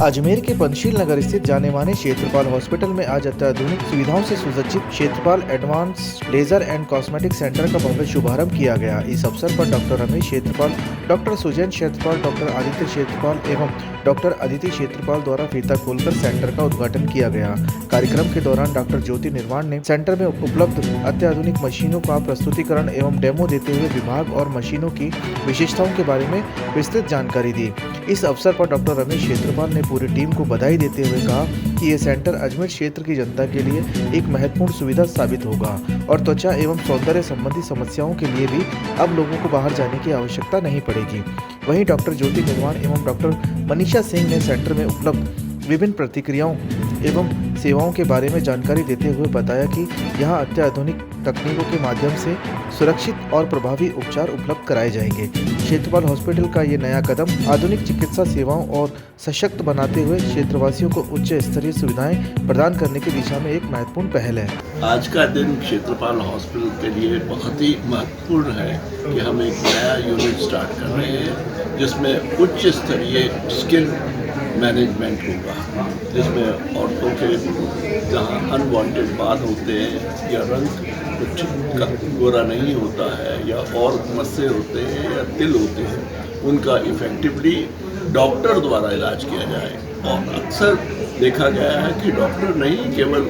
अजमेर के पंचशील नगर स्थित जाने माने क्षेत्रपाल हॉस्पिटल में आज अत्याधुनिक सुविधाओं से सुसज्जित Kshetrapal advance laser and cosmetic centre का भव्य शुभारंभ किया गया। इस अवसर पर doctor Ramesh Kshetrapal, doctor Suzanne Kshetrapal, doctor Aditya Kshetrapal एवं डॉक्टर अदिति क्षेत्रपाल द्वारा फीता खोलकर सेंटर का उद्घाटन किया गया। कार्यक्रम के दौरान डॉक्टर ज्योति निर्वाण ने सेंटर में उपलब्ध अत्याधुनिक मशीनों का प्रस्तुतिकरण एवं डेमो देते हुए विभाग और मशीनों की विशेषताओं के बारे में विस्तृत जानकारी दी। इस अवसर पर डॉक्टर रमेश क्षेत्रपाल ने पूरी टीम को बधाई देते हुए कहा कि ये सेंटर अजमेर क्षेत्र की जनता के लिए एक महत्वपूर्ण सुविधा साबित होगा और त्वचा एवं सौंदर्य संबंधी समस्याओं के लिए भी अब लोगों को बाहर जाने की आवश्यकता नहीं पड़ेगी। वहीं डॉक्टर ज्योति निर्वाण एवं डॉक्टर मनीषा सिंह ने सेंटर में उपलब्ध विभिन्न प्रतिक्रियाओं एवं सेवाओं के बारे में जानकारी देते हुए बताया कि यहाँ अत्याधुनिक तकनीकों के माध्यम से सुरक्षित और प्रभावी उपचार उपलब्ध कराए जाएंगे। क्षेत्रपाल हॉस्पिटल का ये नया कदम आधुनिक चिकित्सा सेवाओं और सशक्त बनाते हुए क्षेत्रवासियों को उच्च स्तरीय सुविधाएं प्रदान करने की दिशा में एक महत्वपूर्ण पहल है। आज का दिन क्षेत्रपाल हॉस्पिटल के लिए बहुत ही महत्वपूर्ण है कि हम एक नया यूनिट स्टार्ट कर रहे हैं जिसमें उच्च स्तरीय स्किन मैनेजमेंट होगा, जिसमें औरतों के जहाँ अनवांटेड बाल होते हैं या रंग कुछ गोरा नहीं होता है या और मस्से होते हैं या तिल होते हैं, उनका इफ़ेक्टिवली डॉक्टर द्वारा इलाज किया जाए। और अक्सर देखा गया है कि डॉक्टर नहीं केवल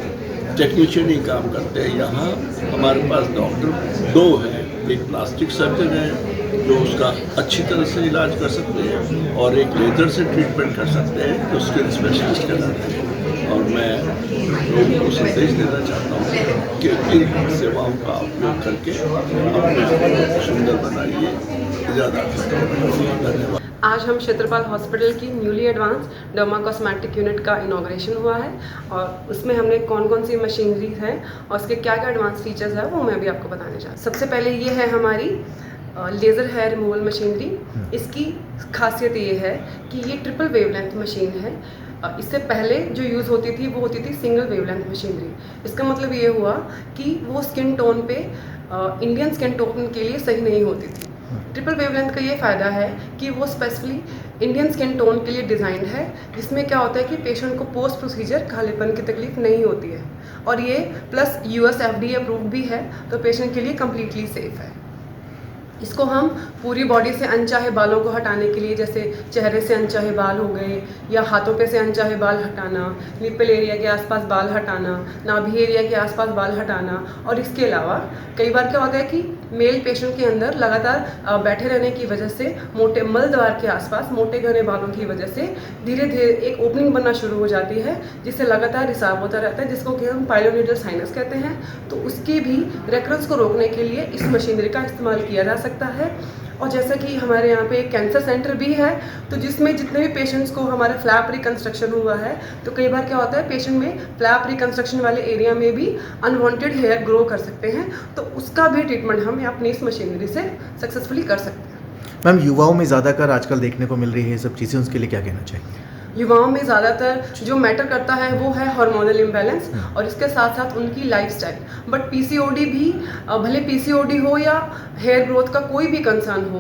टेक्नीशियन ही काम करते हैं। यहाँ हमारे पास डॉक्टर दो हैं, एक प्लास्टिक सर्जन है जो उसका अच्छी तरह से इलाज कर सकते हैं और एक लेजर से ट्रीटमेंट कर सकते हैं जो स्किन स्पेशलिस्ट कहलाते हैं। और मैं लोगों को संदेश देना चाहता हूँ कि इन सेवाओं का उपयोग करके अपने आप को सुंदर बनाइए। ज़्यादा धन्यवाद। आज हम क्षेत्रपाल हॉस्पिटल की newly advance derma cosmetic unit का इनॉग्रेशन हुआ है और उसमें हमने कौन कौन सी मशीनरी है और उसके क्या क्या एडवांस फीचर्स है वो मैं भी आपको बताने जा रही हूँ। सबसे पहले ये है हमारी लेज़र हेयर रिमूवल मशीनरी। इसकी खासियत ये है कि ये ट्रिपल वेवलेंथ मशीन है। इससे पहले जो यूज़ होती थी वो होती थी सिंगल वेवलेंथ मशीनरी। इसका मतलब ये हुआ कि वो स्किन टोन पे इंडियन स्किन टोन के लिए सही नहीं होती थी। ट्रिपल वेवलेंथ का ये फ़ायदा है कि वो स्पेसिफिकली इंडियन स्किन टोन के लिए डिज़ाइंड है, जिसमें क्या होता है कि पेशेंट को पोस्ट प्रोसीजर कालेपन की तकलीफ नहीं होती है और ये प्लस US FDA अप्रूव्ड भी है, तो पेशेंट के लिए कम्प्लीटली सेफ़ है। इसको हम पूरी बॉडी से अनचाहे बालों को हटाने के लिए, जैसे चेहरे से अनचाहे बाल हो गए या हाथों पे से अनचाहे बाल हटाना, निप्पल एरिया के आसपास बाल हटाना, नाभि एरिया के आसपास बाल हटाना। और इसके अलावा कई बार क्या होता है कि मेल पेशेंट के अंदर लगातार बैठे रहने की वजह से मोटे मल द्वार के आसपास मोटे घने बालों की वजह से धीरे धीरे एक ओपनिंग बनना शुरू हो जाती है, जिससे लगातार रिसाव होता रहता है, जिसको कि हम पाइलोनेडल साइनस कहते हैं। तो उसकी भी रेकरेंस को रोकने के लिए इस मशीनरी का इस्तेमाल किया जा सकता है। और जैसा कि हमारे यहाँ पे एक कैंसर सेंटर भी है, तो जिसमें जितने भी पेशेंट्स को हमारे फ्लैप रिकंस्ट्रक्शन हुआ है, तो कई बार क्या होता है पेशेंट में फ्लैप रिकंस्ट्रक्शन वाले एरिया में भी अनवांटेड हेयर ग्रो कर सकते हैं, तो उसका भी ट्रीटमेंट हम अपनी इस मशीनरी से सक्सेसफुली कर सकते हैं। मैम, युवाओं में ज़्यादातर आजकल देखने को मिल रही है ये सब चीज़ें, उसके लिए क्या कहना चाहिए? युवाओं में ज़्यादातर जो मैटर करता है वो है हार्मोनल इम्बैलेंस और इसके साथ साथ उनकी लाइफस्टाइल। बट PCOD भी, भले PCOD हो या हेयर ग्रोथ का कोई भी कंसर्न हो,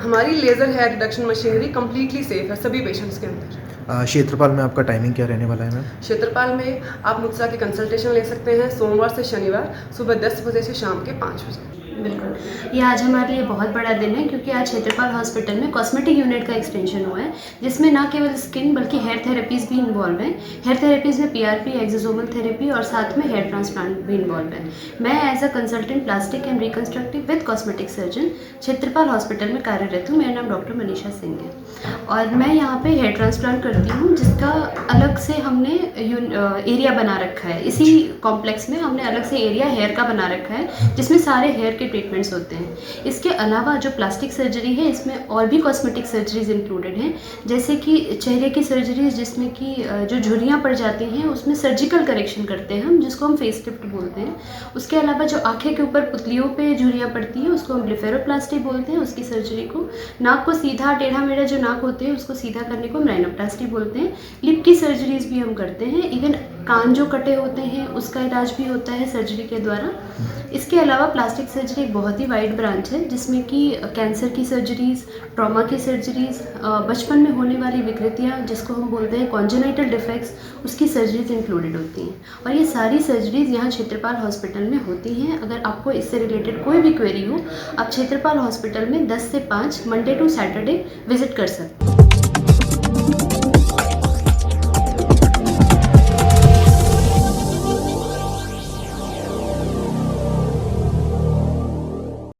हमारी laser hair reduction machinery completely safe है सभी पेशेंट्स के अंदर। क्षेत्रपाल में आपका टाइमिंग क्या रहने वाला है मैम? क्षेत्रपाल में आप मुझसे आके कंसल्टेशन ले सकते हैं सोमवार से शनिवार सुबह 10 बजे से शाम के 5 बजे। बिल्कुल, ये आज हमारे लिए बहुत बड़ा दिन है क्योंकि आज क्षेत्रपाल हॉस्पिटल में कॉस्मेटिक यूनिट का एक्सटेंशन हुआ है, जिसमें ना केवल स्किन बल्कि हेयर थेरेपीज़ भी इन्वॉल्व हैं। हेयर थेरेपीज़ में PRP, एक्सोसोमल थेरेपी और साथ में हेयर ट्रांसप्लांट भी इन्वॉल्व है। मैं as a consultant plastic and reconstructive with cosmetic surgeon Kshetrapal hospital में कार्यरत हूँ। मेरा नाम डॉक्टर मनीषा सिंह है और मैं यहाँ पे हेयर ट्रांसप्लांट करती हूँ, जिसका अलग से हमने एरिया बना रखा है। इसी कॉम्प्लेक्स में हमने अलग से एरिया हेयर का बना रखा है, जिसमें सारे हेयर के ट्रीटमेंट्स होते हैं। इसके अलावा जो प्लास्टिक सर्जरी है, इसमें और भी कॉस्मेटिक सर्जरीज इंक्लूडेड हैं, जैसे कि चेहरे की सर्जरीज जिसमें कि जो झुर्रियाँ पड़ जाती हैं उसमें सर्जिकल करेक्शन करते हैं हम, जिसको हम फेस लिफ्ट बोलते हैं। उसके अलावा जो आँखें के ऊपर पुतलियों पे झुर्रियाँ पड़ती हैं उसको हम ब्लेफेरोप्लास्टी बोलते हैं, उसकी सर्जरी को। नाक को सीधा टेढ़ा मेढ़ा जो नाक होते हैं उसको सीधा करने को हम राइनोप्लास्टी बोलते हैं। लिप की सर्जरीज भी हम करते हैं। इवन कान जो कटे होते हैं उसका इलाज भी होता है सर्जरी के द्वारा। इसके अलावा प्लास्टिक सर्जरी एक बहुत ही वाइड ब्रांच है जिसमें कि कैंसर की सर्जरीज़, ट्रॉमा की सर्जरीज़, बचपन में होने वाली विकृतियाँ जिसको हम बोलते हैं कॉन्जेनाइटल डिफेक्ट्स, उसकी सर्जरीज इंक्लूडेड होती हैं। और ये सारी सर्जरीज़ यहाँ क्षेत्रपाल हॉस्पिटल में होती हैं। अगर आपको इससे रिलेटेड कोई भी क्वेरी हो, आप क्षेत्रपाल हॉस्पिटल में 10 से 5 मंडे टू सैटरडे विजिट कर सकते हैं।